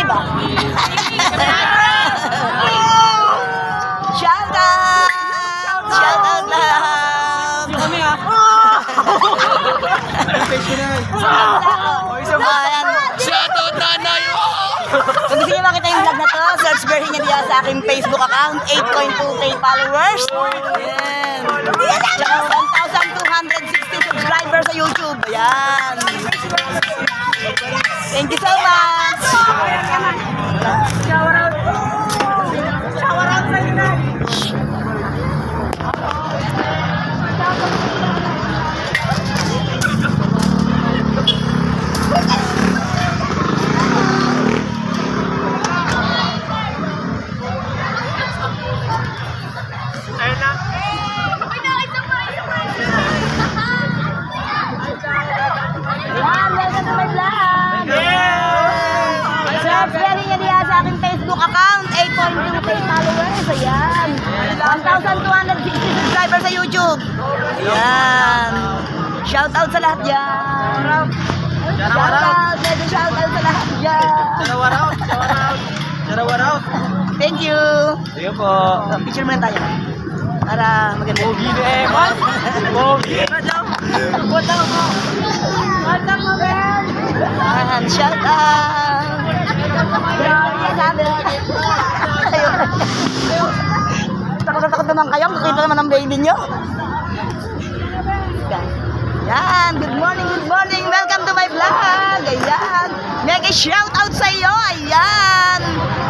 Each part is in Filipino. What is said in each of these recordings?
ba? Shout out! Shout out lang! Kami ha. Shoutout nanay mo! Kung gusto niyo makita yung vlog na to, search Berhin niya diyan sa aking Facebook account, 8.2k followers. Ayan. Tsaka 1,260 subscribers sa YouTube. Ayan. Thank you so much. Shower out sa inyo. Ayun na. Ayan, welcome to my vlog. Search Berhin niya diyan sa aking Facebook account, 8.2k followers. Ayan. 1,260 subscribers sa YouTube. Ayan. Shout out sa lahat dyan. Shout out. Medyo shout out sa lahat dyan. Shower out. Thank you. Sige po. Picture muna tayo. Para maganda. Pogi na eh, man. Pogi. What's up mo? What's up mo, Ben? Ayan, shout out. Grabe, sabi. Takot na takot naman kayo. Makita naman ang baby nyo. Yan, good morning, good morning. Welcome to my vlog. Ayan. Mega shout out sa iyo. Ayan.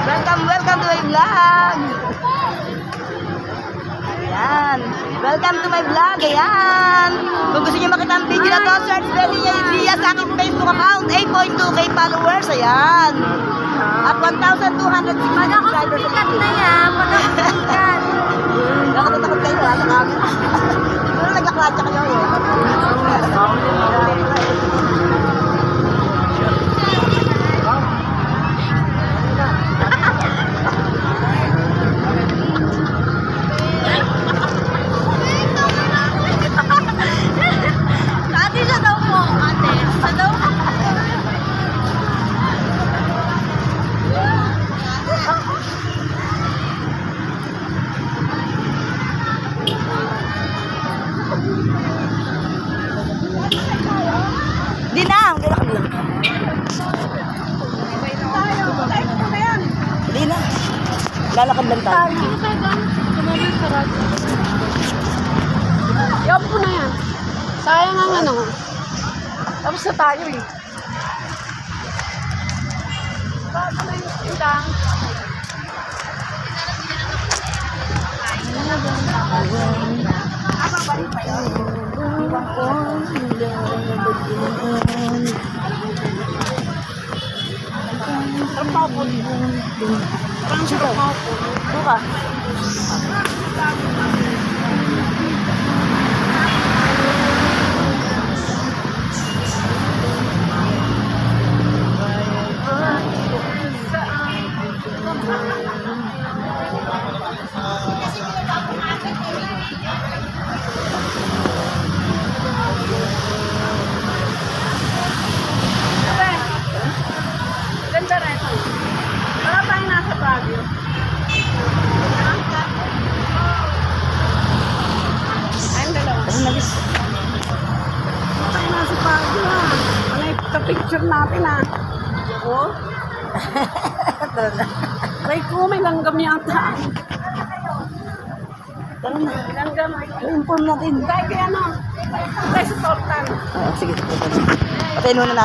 Welcome to my vlog. Ayan. Welcome to my vlog. Ayan. Kung gusto niyo makita ang video na to, search Berhin niya diyan sa aking Facebook account, 8.2k followers. Ayan. At 1,260 subscribers sa YouTube. Nakatatakot kayo ha, sa camera. Pero nagkaklatsa kayo eh. Ate, siya daw po. Ate, siya daw po. Di na, magkala ka lang. Di na. Lalakad lang tayo. Yup po na yan. Sayang ang ano. Tapos na tayo eh. Baka na yung sindang. Parang siya daw. Buka. Ganda rin. Wala tayong nasa Baguio. Ayun, dalawa. Ano nabis? Wala tayong nasa Baguio ha. Wala yung picture natin ha. Oo. Try ko, may langgam yata. Tara na. Langgam. I-inform natin. Dahil kaya ano, tayo sa Sultan. Sige. Patayin muna natin.